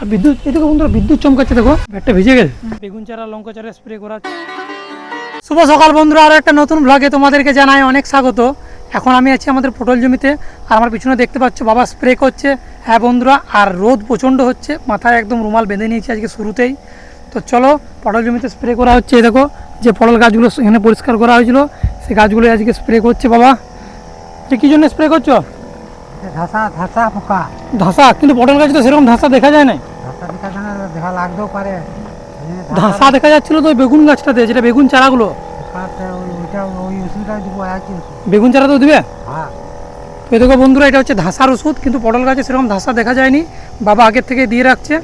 আর বিদ্যুৎ, এই দেখো বন্ধুরা বিদ্যুৎ চমকাচ্ছে, দেখো ব্যাটটা ভিজে গেছে। বেগুন চারা লঙ্কা চারা স্প্রে করা। শুভ সকাল বন্ধুরা, আরও একটা নতুন ব্লগে তোমাদেরকে জানাই অনেক স্বাগত। এখন আমি আছি আমাদের পটল জমিতে, আর আমার পিছনে দেখতে পাচ্ছ বাবা স্প্রে করছে। হ্যাঁ বন্ধুরা, আর রোদ প্রচণ্ড হচ্ছে, মাথায় একদম রুমাল বেঁধে নিয়েছি আজকে শুরুতেই। তো চলো পটল জমিতে স্প্রে করা হচ্ছে। এই দেখো যে পটল গাছগুলো এখানে পরিষ্কার করা হয়েছিল, সেই গাছগুলো আজকে স্প্রে করছে বাবা। এটা কী জন্য স্প্রে করছো? ধাসা ধাসা পোকা। ধাসা? কিন্তু পটল গাছ তো সেরকম ধাসা দেখা যায় না। ধাসা দেখা যায় না, দেখা লাগতেও পারে। ধাসা দেখা যাচ্ছিল তো ওই বেগুন গাছটাতে, যেটা বেগুন চারাগুলো। ওইটা ওই ওষুধটা দিব, একই ওষুধ। বেগুন চারা তো দিবে? হ্যাঁ। তো দেখো বন্ধুরা, এটা হচ্ছে ধাসার ওষুধ, কিন্তু পটল গাছে সেরকম ধাসা দেখা যায়নি, বাবা আগের থেকে দিয়ে রাখছে।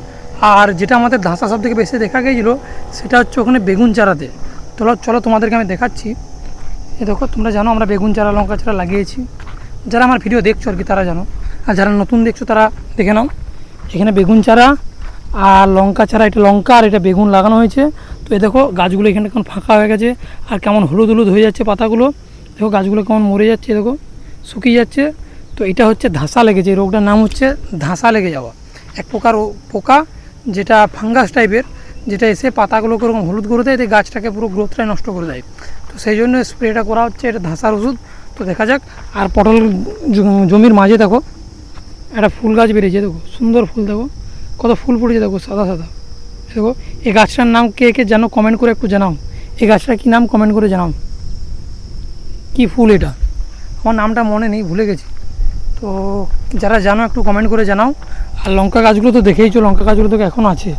আর যেটা আমাদের ধাসা সব থেকে বেশি দেখা গিয়েছিলো সেটা হচ্ছে ওখানে বেগুন চারাতে। চলো চলো তোমাদেরকে আমি দেখাচ্ছি। এ দেখো, তোমরা জানো আমরা বেগুন চারা লঙ্কা চারা লাগিয়েছি। যারা আমার ভিডিও দেখছো আর কি তারা জানো, আর যারা নতুন দেখছো তারা দেখে নাও। এখানে বেগুন চারা আর লঙ্কা চারা, এটা লঙ্কা আর এটা বেগুন লাগানো হয়েছে। তো এই দেখো গাছগুলো এখানে কেমন ফাঁকা হয়ে গেছে, আর কেমন হলুদ হলুদ হয়ে যাচ্ছে পাতাগুলো। দেখো গাছগুলো কেমন মরে যাচ্ছে, দেখো শুকিয়ে যাচ্ছে। তো এটা হচ্ছে ধাসা লেগেছে, এই রোগটার নাম হচ্ছে ধাসা লেগে যাওয়া। এক প্রকার পোকা, যেটা ফাঙ্গাস টাইপের, যেটা এসে পাতাগুলোকে ওরকম হলুদ করে দেয়, গাছটাকে পুরো গ্রোথটাই নষ্ট করে দেয়। তো সেই জন্য স্প্রেটা করা হচ্ছে, এটা ধাসার ওষুধ। তো দেখা যাক। আর পটল জমির মাঝে দেখো একটা ফুল গাছ বেরিয়েছে, দেখো সুন্দর ফুল, দেখো কত ফুল পড়েছে, দেখো সাদা সাদা। দেখো এই গাছটার নাম কে কে জানো কমেন্ট করে একটু জানাও। এই গাছটার কী নাম কমেন্ট করে জানাও। কি ফুল এটা? আমার নামটা মনে নেই, ভুলে গেছি। তো যারা জানো একটু কমেন্ট করে জানাও। আর লঙ্কা গাছগুলো তো দেখেইছো, লঙ্কা গাছগুলো তো এখন আছে,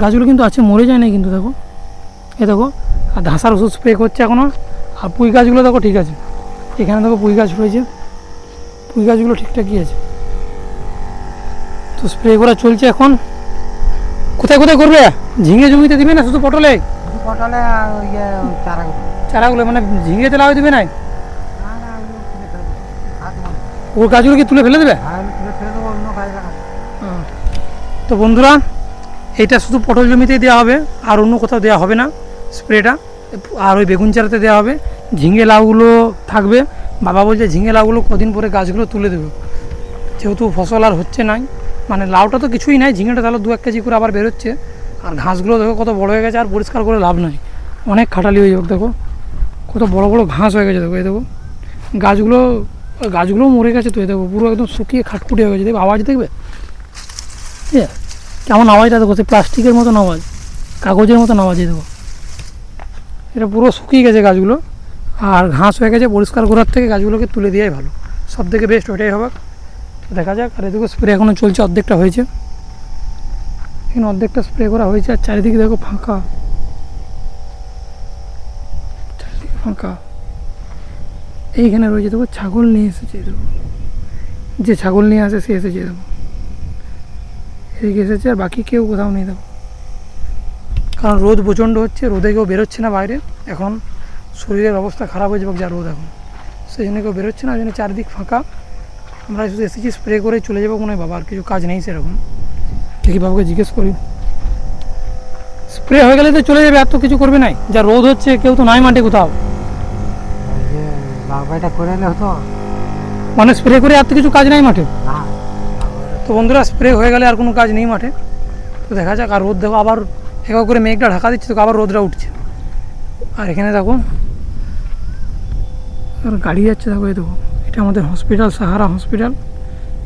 গাছগুলো কিন্তু আছে, মরে যায় না কিন্তু। দেখো এ দেখো, আর ধাসার ওষুধ স্প্রে করছে এখনও। আর পুঁই গাছগুলো দেখো ঠিক আছে, এখানে দেখো পুঁই গাছ রয়েছে, পুঁই গাছগুলো ঠিকঠাকই আছে। তো স্প্রে করা চলছে এখন। কোথায় কোথায় করবে? ঝিঙে জমিতে দিবে না শুধু পটলে? পটলে চারাগুলো চারাগুলো মানে ঝিঙেতে লাগাই দিবে না? ওর গাছগুলো কি তুলে ফেলে দেবে? তো বন্ধুরা, এইটা শুধু পটল জমিতেই দেওয়া হবে, আর অন্য কোথাও দেওয়া হবে না স্প্রেটা। আর ওই বেগুন চারাতে দেওয়া হবে। ঝিঙে লাউগুলো থাকবে। বাবা বলছে ঝিঙে লাউগুলো কদিন পরে গাছগুলো তুলে দেবে, যেহেতু ফসল আর হচ্ছে না। মানে লাউটা তো কিছুই নাই, ঝিঙেটা তাহলে 2-1 কেজি করে আবার বেরোচ্ছে। আর ঘাসগুলো দেখো কত বড় হয়ে গেছে, আর পরিষ্কার করে লাভ নাই, অনেক খাটালি হয়ে যাবে। দেখো কত বড় বড় ঘাস হয়ে গেছে, দেখো এই দেখো গাছগুলোও মরে গেছে। তো এই দেখো পুরো একদম শুকিয়ে খাটকুটি হয়ে গেছে। দেখো আওয়াজ দেখবে, কেমন আওয়াজটা দেখো, সে প্লাস্টিকের মতন আওয়াজ, কাগজের মতন আওয়াজ। দেখো এটা পুরো শুকিয়ে গেছে গাছগুলো, আর ঘাস হয়ে গেছে। পরিষ্কার করার থেকে গাছগুলোকে তুলে দেওয়াই ভালো, সব থেকে বেস্ট ওইটাই হবে। দেখা যাক। আর এদিকে স্প্রে এখনও চলছে, অর্ধেকটা হয়েছে, এখানে অর্ধেকটা স্প্রে করা হয়েছে। আর চারিদিকে দেখো ফাঁকা, চারিদিকে ফাঁকা। এইখানে রয়েছে দেখো ছাগল নিয়ে এসেছে, দেখো যে ছাগল নিয়ে আসে সে এসেছে, দেখো এদিকে এসেছে, আর বাকি কেউ কোথাও নেই। দেখো কারণ রোদ প্রচণ্ড হচ্ছে, রোদে কেউ বেরোচ্ছে না বাইরে এখন, শরীরের অবস্থা খারাপ হয়ে যাবে যা রোদ এখন, সেই জন্য কেউ বেরোচ্ছে না। ওই জন্য চারদিক ফাঁকা। আমরা শুধু এসেছি স্প্রে করে চলে যাবো মনে হয়, বাবা আর কিছু কাজ নেই সেরকম। দেখি বাবাকে জিজ্ঞেস করি, স্প্রে হয়ে গেলে তো চলে যাবে, আর তো কিছু করবে নাই, যা রোদ হচ্ছে কেউ তো নাই মাঠে কোথাও। এটা করে এলে হতো, মানে স্প্রে করে আর তো কিছু কাজ নাই মাঠে। তো বন্ধুরা, স্প্রে হয়ে গেলে আর কোনো কাজ নেই মাঠে। তো দেখা যাক। আর রোদ দেখো আবার এক করে মেঘটা ঢাকা দিচ্ছে, তো আবার রোদটা উঠছে। আর এখানে দেখো আর গাড়ি যাচ্ছে, দেখো এই দেখো এটা আমাদের হসপিটাল, সাহারা হসপিটাল।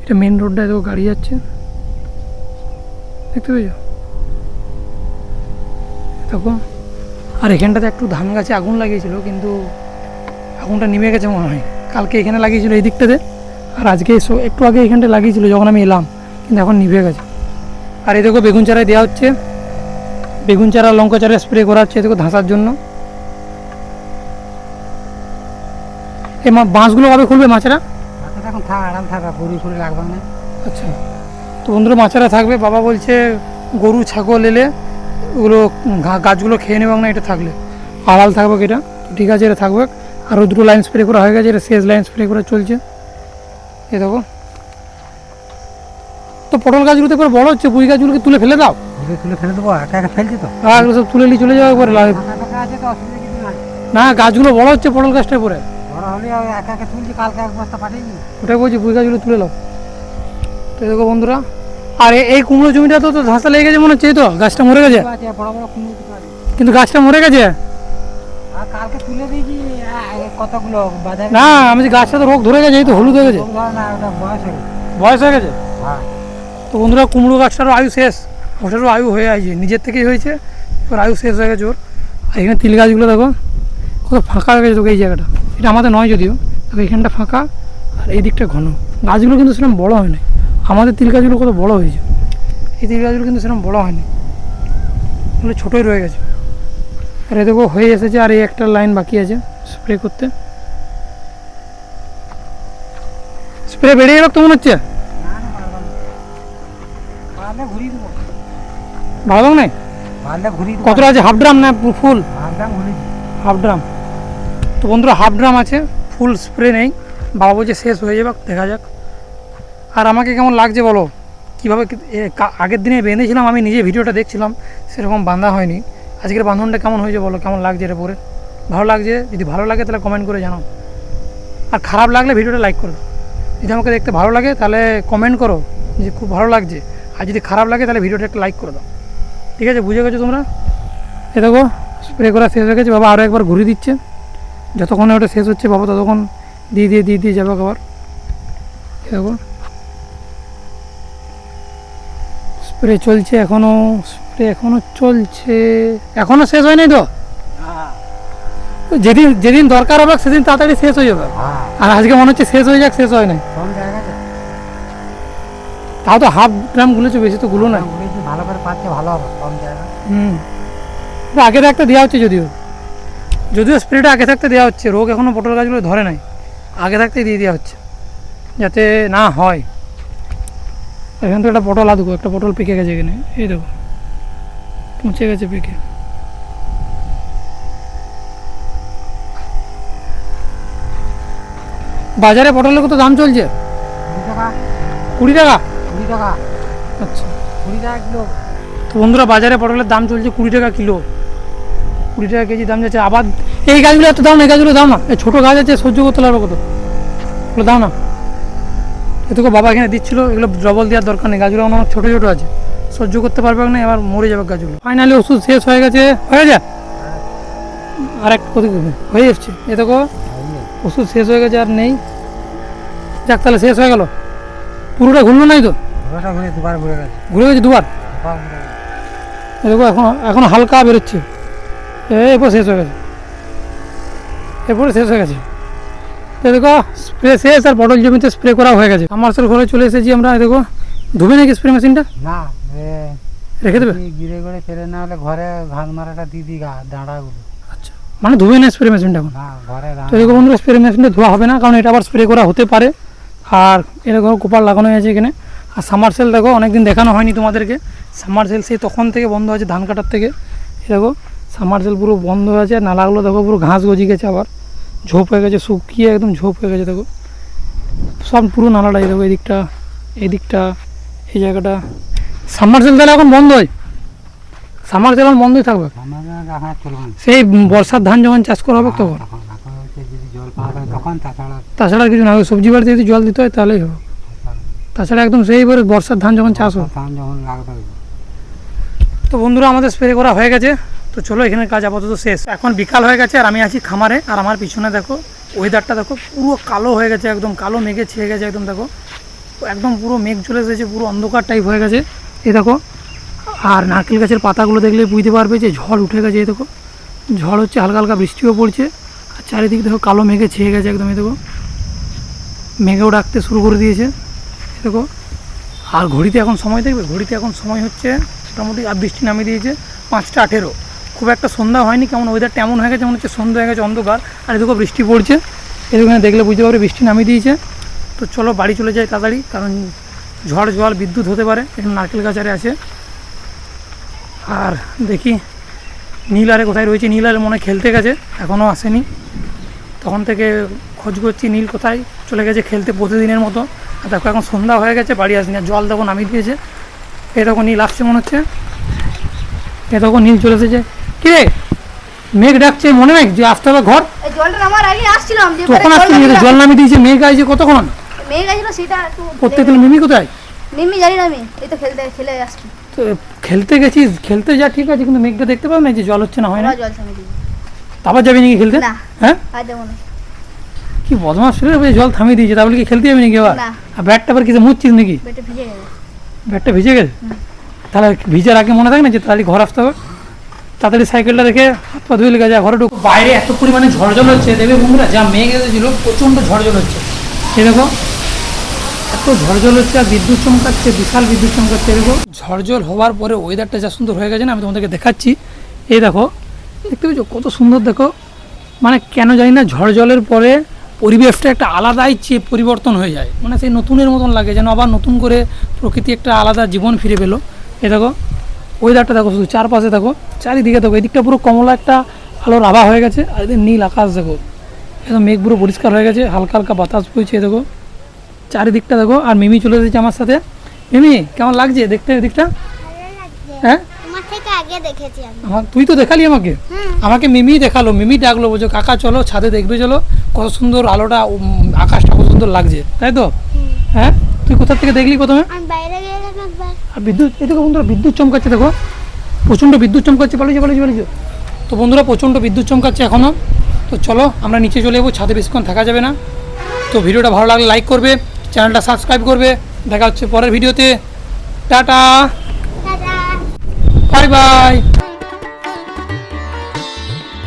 এটা মেন রোডটায় দেখো গাড়ি যাচ্ছে, দেখতে পেয়েছো দেখো। আর এখানটাতে একটু ধান গাছে আগুন লাগিয়েছিল, কিন্তু আগুনটা নিভে গেছে মনে হয়। কালকে এখানে লাগিয়েছিল এই দিকটাতে, আর আজকে একটু আগে এখানটা লাগিয়েছিল যখন আমি এলাম, কিন্তু এখন নিভে গেছে। আর এই দেখো বেগুন চারায় দেওয়া হচ্ছে, বেগুন চারা লঙ্কা চারা স্প্রে করা হচ্ছে দেখো ধাসার জন্য। এই বাঁশগুলো কবে খুলবে মাছেরা? এখন থাক, আরাম থাকবে, পুরি ফুরি লাগবে না। আচ্ছা, তো বন্ধুরা মাছেরা থাকবে। বাবা বলছে গরু ছাগল এলে ওগুলো গাছগুলো খেয়ে নেবে না, এটা থাকলে আড়াল থাকবে এটা। ঠিক আছে, এটা থাকবে। আরও 2টো লাইন স্প্রে করা হয়ে গেছে, এটা শেষ লাইন স্প্রে করা চলছে। এ দেখো, তো পটল গাছগুলোতে করে বড় হচ্ছে, পুঁই গাছগুলোকে তুলে ফেলে দাও। তুলে ফেলে দেবো, একা একা ফেলছি তো। আর এগুলো সব তুলে নিয়ে চলে যাওয়া একবারে লাগে না, গাছগুলো বড় হচ্ছে পটল গাছটার পরে। বড় হলে একা একা তুলছি, কালকে এক বস্তা পাঠিয়ে। ওটাই বলছি, পুঁই গাছগুলো তুলে নাও। তো দেখো বন্ধুরা, আর এই কুমড়ো জমিটা তো ধাসা লেগে গেছে মনে হচ্ছে, এই তো গাছটা মরে গেছে, আছে, বড় বড় কুমড়ো তো আছে। কিন্তু গাছটা মরে গেছে। আর কালকে তুলে দিয়েছি কতগুলো বাজারে। না আমি যে গাছটা তো রোগ ধরে গেছে, এই তো হলুদ হয়ে গেছে, রোগ ধরে না, ওটা বয়স হয়ে গেছে। বয়স হয়ে গেছে। হ্যাঁ তো বন্ধুরা কুমড়ো গাছটারও আয়ু শেষ, ওটারও আয়ু হয়ে আছে, নিজের থেকেই হয়েছে, ওর আয়ু শেষ হয়ে গেছে ওর। আর এখানে তিল গাছগুলো দেখো কত ফাঁকা হয়ে গেছে, তোকে এই জায়গাটা, এটা আমাদের নয় যদিও, তবে এখানটা ফাঁকা আর এই দিকটা ঘন। গাছগুলো কিন্তু সেরকম বড় হয় না, আমাদের তিল গাছগুলো কত বড় হয়েছে, এই তিল গাছগুলো কিন্তু সেরকম বড় হয়নি, এগুলো ছোটোই রয়ে গেছে। আর এ দেখো হয়ে এসেছে, আর এই একটা লাইন বাকি আছে স্প্রে করতে। স্প্রে বেড়ে গেল তো মনে হচ্ছে, না না পারলাম না। পারলে ঘুরিয়ে দেবো, ভালো নাই পারলে ঘুরিয়ে দেবো। কতটা আছে, হাফ ড্রাম না ফুল? একদম ঘুরিয়ে দিই। Half drum. তো বন্ধুরা হাফ ড্রাম আছে, ফুল স্প্রে নেই, বাবা বলছে শেষ হয়ে যাবে, দেখা যাক। আর আমাকে কেমন লাগছে বলো, কীভাবে আগের দিনে বেঁধেছিলাম, আমি নিজে ভিডিওটা দেখছিলাম, সেরকম বাঁধা হয়নি। আজকের বাঁধনটা কেমন হয়েছে বলো, কেমন লাগছে এটা পরে? ভালো লাগছে? যদি ভালো লাগে তাহলে কমেন্ট করে জানাও, আর খারাপ লাগলে ভিডিওটা লাইক করে দাও। যদি আমাকে দেখতে ভালো লাগে তাহলে কমেন্ট করো যে খুব ভালো লাগছে, আর যদি খারাপ লাগে তাহলে ভিডিওটা একটা লাইক করে দাও। ঠিক আছে, বুঝে গেছো তোমরা? এ দেখো স্প্রে করা শেষ হয়ে গেছে, বাবা আরও একবার ঘুরিয়ে দিচ্ছে, যতক্ষণে ওটা শেষ হচ্ছে বাবা ততক্ষণ দিয়ে যাবে আবার। দেখো স্প্রে চলছে এখনও, স্প্রে এখনও চলছে, এখনও শেষ হয় নাই তো। যেদিন যেদিন দরকার হবে সেদিন তাড়াতাড়ি শেষ হয়ে যাবে, হ্যাঁ আর আজকে মনে হচ্ছে শেষ হয়ে যাক, শেষ হয় নাই। কম জায়গাতে তাও তো হাফ ড্রাম গুলেছে, বেশি তো গুলো নাই। ঘুরিয়েছি, ভালো করে পাচ্ছে ভালো হবে, কম জায়গা। আগে থাকতে দেওয়া হচ্ছে, যদিও স্প্রেটা আগে থাকতে দেওয়া হচ্ছে, রোগ এখনও পটল গাছগুলো ধরে নাই, আগে থাকতেই দিয়ে দেওয়া হচ্ছে যাতে না হয়। এখান থেকে একটা পটল আদুকো, একটা পটল পেকে গেছে এখানে, এই দেখো পচে গেছে পেকে। বাজারে পটলের কত দাম চলছে? 20 টাকা, 20 টাকা। 20 টাকা, আচ্ছা, 20 টাকা কিলো। তো বন্ধুরা বাজারে পটলের দাম চলছে 20 টাকা কিলো, 20 টাকা কেজি দাম যাচ্ছে। আবার এই গাছগুলো এত দাম না, এই গাছগুলো দাম না, এই ছোটো গাছ আছে সহ্য করতে পারবে কত, এগুলো দাও না। এটুকু বাবা এখানে দিচ্ছিল, এগুলো ডবল দেওয়ার দরকার নেই, গাছগুলো অনেক ছোটো ছোটো আছে, সহ্য করতে পারবে না, এবার মরে যাবে গাছগুলো। ফাইনালি ওষুধ শেষ হয়ে গেছে, হয়ে যায় আর এক কত হয়ে এসছে, এ দেখো ওষুধ শেষ হয়ে গেছে, আর নেই। যাক তাহলে শেষ হয়ে গেল, পুরোটা ঘুরলো নাই তো? পুরোটা ঘুরে দুবার ঘুরে গেছে, ঘুরে গেছে দুবার। দুবার ঘুরে গেছে। এ দেখো এখন হালকা বেরোচ্ছে, এরপর শেষ হয়ে গেছে, এরপরে শেষ হয়ে গেছে। এ দেখো স্প্রে শেষ, আর পটল জমিতে স্প্রে করা হয়ে গেছে। আমাদের ঘরে চলে এসেছি আমরা, এ দেখো ধুবে নাকি স্প্রে মেশিনটা? না রেখে দেবে? গিরে গড়ে ফেলে না হলে ঘরে ঘাস মারাটা দিদি দাঁড়াগুলো। আচ্ছা, মানে ধুবে না স্প্রে মেশিনটা এখন? না ঘরে তো এরকম বন্ধুরা স্প্রে মেশিনটা ধোয়া হবে না, কারণ এটা আবার স্প্রে করা হতে পারে। আর এরকম কোপার লাগানো আছে এখানে। আর সামারসেল দেখো অনেকদিন দেখানো হয়নি তোমাদেরকে, সামারসেল সেই তখন থেকে বন্ধ আছে, ধান কাটার থেকে। এ দেখো সামারসেল পুরো বন্ধ হয়ে আছে, নালাগুলো দেখো পুরো ঘাস গজি গেছে, আবার ঝোপ হয়ে গেছে, শুকিয়ে একদম ঝোপ হয়ে গেছে। দেখো সব পুরো নালাটাই দেখো, এদিকটা এদিকটা এই জায়গাটা। সামারসেল তাহলে এখন বন্ধ হয়, সামারসেল এখন বন্ধই থাকবে রাখা চলবে না। সেই বর্ষার ধান যখন চাষ করা হবে তখন, তখন এখন হচ্ছে যদি জল পাওয়া যায় তখন, তাছাড়া তাছাড়া আর কিছু না। সবজি বাড়িতে যদি জল দিতে হয় তাহলেই হবে, তাছাড়া একদম সেইবারে বর্ষার ধান যখন চাষ হবে। ধান যখন লাগবে। তো বন্ধুরা আমাদের স্প্রে করা হয়ে গেছে, তো চলো এখানে কাজ আপাতত শেষ। এখন বিকাল হয়ে গেছে আর আমি আছি খামারে, আর আমার পিছনে দেখো ওয়েদারটা দেখো পুরো কালো হয়ে গেছে, একদম কালো মেঘে ছেয়ে গেছে, একদম দেখো একদম পুরো মেঘ চলে এসেছে, পুরো অন্ধকার টাইপ হয়ে গেছে এই দেখো। আর নারকেল গাছের পাতাগুলো দেখলে বুঝতে পারবে যে ঝড় উঠে গেছে, এই দেখো ঝড় হচ্ছে, হালকা হালকা বৃষ্টিও পড়ছে, আর চারিদিকে দেখো কালো মেঘে ছেয়ে গেছে একদম, এই দেখো মেঘেও ডাকতে শুরু করে দিয়েছে এই দেখো। আর ঘড়িতে এখন সময় দেখবে, ঘড়িতে এখন সময় হচ্ছে মোটামুটি, আর বৃষ্টি নামিয়ে দিয়েছে 5টা 18। খুব একটা সন্ধ্যা হয়নি, কেমন ওয়েদারটা এমন হয়ে গেছে মনে হচ্ছে সন্ধ্যা হয়ে গেছে, অন্ধকার। আর এদিকেও বৃষ্টি পড়ছে, এখানে দেখলে বুঝতে পারবে বৃষ্টি নামিয়ে দিয়েছে। তো চলো বাড়ি চলে যাই তাড়াতাড়ি, কারণ ঝড় জল বিদ্যুৎ হতে পারে। এখানে নারকেল গাছ আরে আছে, আর দেখি নীল আরে কোথায় রয়েছে। নীল আরে মনে হয় খেলতে গেছে, এখনও আসেনি, তখন থেকে খোঁজ করছি নীল কোথায় চলে গেছে খেলতে প্রতিদিনের মতো। আর দেখো এখন সন্ধ্যা হয়ে গেছে, বাড়ি আসেনি, আর জল দেখো নামিয়ে দিয়েছে। এ দেখো নীল আসছে মনে হচ্ছে, এ দেখো নীল চলে এসেছে। কি রে মেঘ ডাকছে, মনে নেই যে আসতে হবে ঘর? এই জলটা নামার আগে আসছিলাম যে তখন আসছে, জল নামিয়ে দিয়েছে, মেঘ আইছে কতক্ষণ? মেঘ গেছিল সেটা একটু প্রত্যেক দিন মিমি কোথায়? মিমি জানি না, আমি এই তো খেলে আসছি। তো খেলতে গেছিস, খেলতে যা ঠিক আছে, কিন্তু মেঘটা দেখতে পাবো না যে জল হচ্ছে না, হয় না? আবার জল থামিয়ে দিবি। আবার যাবি নাকি খেলতে? না। হ্যাঁ, আর যাবো না। কি বদমাস রে, ওই জল থামিয়ে দিয়েছে, তাহলে কি খেলতে যাবি নাকি আবার? না। আর ব্যাটটা আবার কিছু মুচ্ছিস নাকি? পেটে ভিজে গেছে। ব্যাটটা ভিজে গেছে? তাহলে ভিজার আগে মনে থাকে না যে তাহলে ঘর আসতে হবে, তাড়াতাড়ি সাইকেলটা রেখে হাত পা ধুয়ে লেগে যায় ঘরে ঢুক। বাইরে এত পরিমাণে ঝড়জল হচ্ছে, দেখবে বন্ধুরা, যা মেঘ এসেছিল প্রচণ্ড ঝড়জল হচ্ছে। এই দেখো এত ঝড়জল হচ্ছে, আর বিদ্যুৎ চমকাচ্ছে, বিশাল বিদ্যুৎ চমকাচ্ছে। দেখো ঝড়জল হওয়ার পরে ওয়েদারটা যা সুন্দর হয়ে গেছে না, আমি তোমাদেরকে দেখাচ্ছি। এই দেখো, দেখতে পেয়েছো কত সুন্দর? দেখো মানে কেন জানি না ঝড় জলের পরে পরিবেশটা একটা আলাদাই পরিবর্তন হয়ে যায়, মানে সেই নতুনের মতন লাগে, যেন আবার নতুন করে প্রকৃতি একটা আলাদা জীবন ফিরে পেলো। এ দেখো ওয়েদারটা দেখো, শুধু চারপাশে দেখো, চারিদিকে দেখো, এদিকটা পুরো কমলা একটা আলোর আভা হয়ে গেছে, আর এদের নীল আকাশ দেখো, একদম মেঘ পুরো পরিষ্কার হয়ে গেছে, হালকা হালকা বাতাস বইছে। দেখো চারিদিকটা দেখো, আর মিমি চলে এসেছে আমার সাথে। মিমি কেমন লাগছে দেখতে এদিকটা? হ্যাঁ, তোমার থেকে আগে দেখেছি আমি। তুই তো দেখালি আমাকে, আমাকে মিমি দেখালো, মিমি ডাকলো, বলছো কাকা চলো ছাদে দেখবে, চলো কত সুন্দর আলোটা, আকাশটা কত সুন্দর লাগছে, তাই তো? হ্যাঁ, তুই কোথা থেকে দেখলি প্রথমে? আমি বাইরে গেলাম একবার। আর বিদ্যুৎ, এই দেখো বন্ধুরা, বিদ্যুৎ চমকাচ্ছে, দেখো প্রচণ্ড বিদ্যুৎ চমকাচ্ছে, পালিয়েছে। তো বন্ধুরা প্রচণ্ড বিদ্যুৎ চমকাচ্ছে এখনও। তো চলো আমরা নিচে চলে যাবো, ছাদে বেশিক্ষণ থাকা যাবে না। তো ভিডিওটা ভালো লাগলে লাইক করবে, চ্যানেলটা সাবস্ক্রাইব করবে। দেখা হচ্ছে পরের ভিডিওতে। Tata, tata. Bye bye.